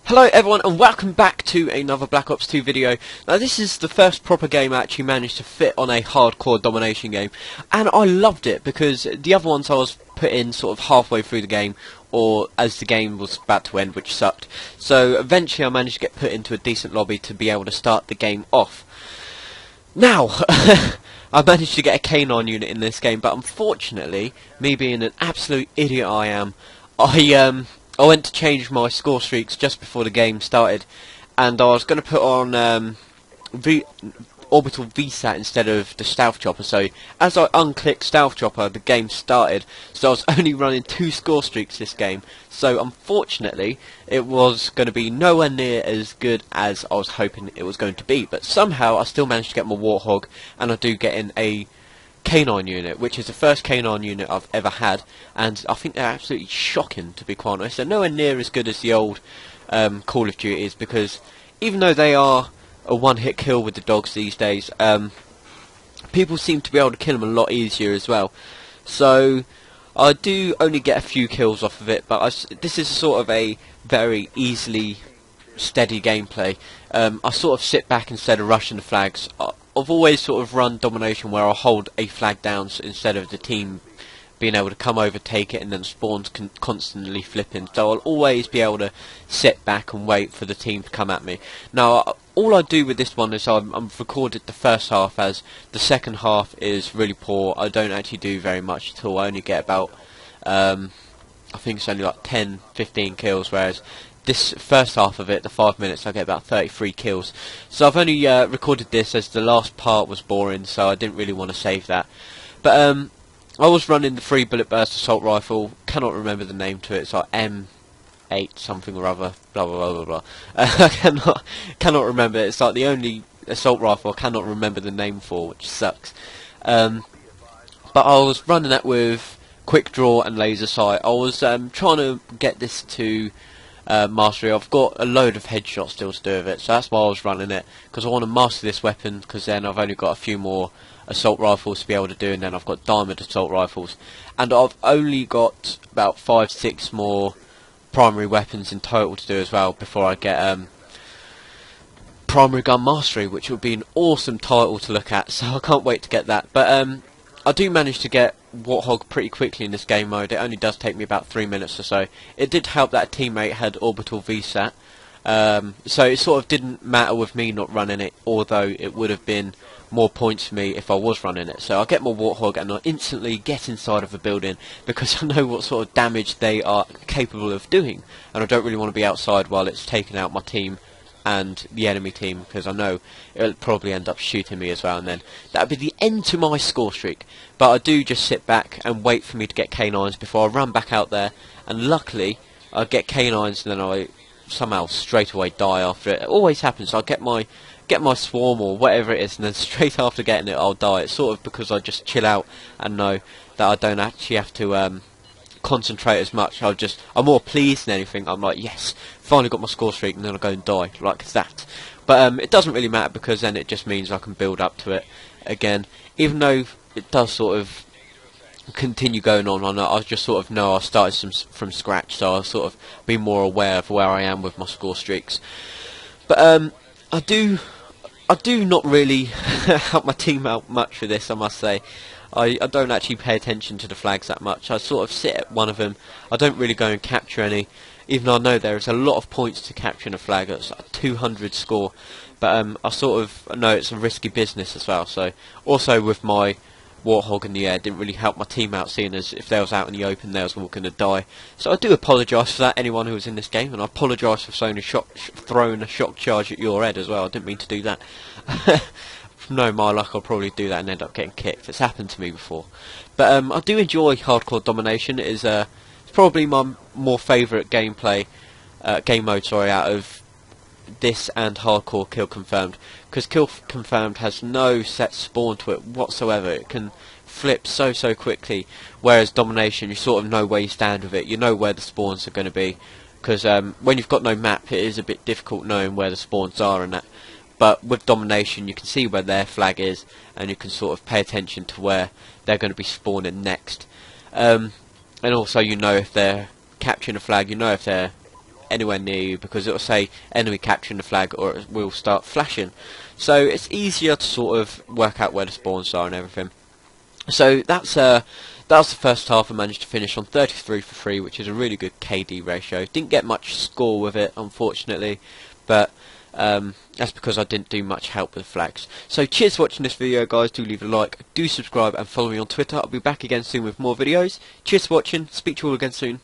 Hello everyone and welcome back to another Black Ops 2 video. Now this is the first proper game I actually managed to fit on a hardcore domination game, and I loved it because the other ones I was put in sort of halfway through the game or as the game was about to end, which sucked. So eventually I managed to get put into a decent lobby to be able to start the game off. Now I managed to get a canine unit in this game, but unfortunately, me being an absolute idiot I am, I went to change my score streaks just before the game started, and I was going to put on orbital VSAT instead of the stealth chopper. So as I unclicked stealth chopper, the game started. So I was only running 2 score streaks this game. So unfortunately, it was going to be nowhere near as good as I was hoping it was going to be. But somehow I still managed to get my Warthog, and I do get in a canine unit, which is the first canine unit I've ever had, and I think they're absolutely shocking, to be quite honest. They're nowhere near as good as the old Call of Duties, because even though they are a one-hit kill with the dogs these days, people seem to be able to kill them a lot easier as well. So I do only get a few kills off of it, but this is sort of a very easily steady gameplay. I sort of sit back instead of rushing the flags. I've always sort of run domination where I'll hold a flag down instead of the team being able to come over, take it, and then spawns constantly flipping. So I'll always be able to sit back and wait for the team to come at me. Now, all I do with this one is I've recorded the first half, as the second half is really poor. I don't actually do very much at all. I only get about, I think it's only like 10-15 kills, whereas this first half of it, the 5 minutes, I get about 33 kills. So I've only recorded this as the last part was boring, so I didn't really want to save that. But I was running the 3 bullet burst assault rifle. Cannot remember the name to it. It's like M8 something or other. Blah blah blah blah blah. I cannot remember. It's like the only assault rifle I cannot remember the name for, which sucks. But I was running that with quick draw and laser sight. I was trying to get this to mastery. I've got a load of headshots still to do with it, so that's why I was running it, because I want to master this weapon, because then I've only got a few more assault rifles to be able to do, and then I've got diamond assault rifles, and I've only got about 5-6 more primary weapons in total to do as well before I get primary gun mastery, which would be an awesome title to look at, so I can't wait to get that. But I do manage to get Warthog pretty quickly in this game mode. It only does take me about 3 minutes or so. It did help that a teammate had orbital VSAT, so it sort of didn't matter with me not running it, although it would have been more points for me if I was running it. So I get my Warthog and I instantly get inside of a building, because I know what sort of damage they are capable of doing, and I don't really want to be outside while it's taking out my team and the enemy team, because I know it'll probably end up shooting me as well, and then that'll be the end to my score streak. But I do just sit back and wait for me to get canines before I run back out there, and luckily I get canines and then I somehow straight away die after it. It always happens. I get my swarm or whatever it is, and then straight after getting it I'll die. It's sort of because I just chill out and know that I don't actually have to concentrate as much. I'm more pleased than anything. I'm like, yes, finally got my score streak, and then I go and die like that. But it doesn't really matter, because then it just means I can build up to it again, even though it does sort of continue going on. I just sort of know I started from scratch, so I'll sort of be more aware of where I am with my score streaks. But I do not really help my team out much with this, I must say. I don't actually pay attention to the flags that much. I sort of sit at one of them. I don't really go and capture any, even though I know there is a lot of points to capturing a flag. It's a 200 score, but I sort of know it's a risky business as well. So also with my Warthog in the air, didn't really help my team out, seeing as if they was out in the open, they was all going to die. So I do apologise for that, anyone who was in this game, and I apologise for throwing a shock charge at your head as well. I didn't mean to do that. No, my luck, I'll probably do that and end up getting kicked. It's happened to me before. But I do enjoy hardcore domination. It's probably my more favourite game mode, out of this and hardcore kill confirmed, because kill confirmed has no set spawn to it whatsoever. It can flip so quickly, whereas domination, you sort of know where you stand with it. You know where the spawns are going to be, because when you've got no map, it is a bit difficult knowing where the spawns are and that. But with domination, you can see where their flag is, and you can sort of pay attention to where they're going to be spawning next. And also, you know if they're capturing a flag, you know if they're anywhere near you, because it'll say enemy capturing the flag, or it will start flashing. So it's easier to sort of work out where the spawns are and everything. So that was the first half. I managed to finish on 33 for 3, which is a really good KD ratio. Didn't get much score with it, unfortunately, but that's because I didn't do much help with flags. So cheers for watching this video, guys. Do leave a like, do subscribe, and follow me on Twitter. I'll be back again soon with more videos. Cheers for watching. Speak to you all again soon.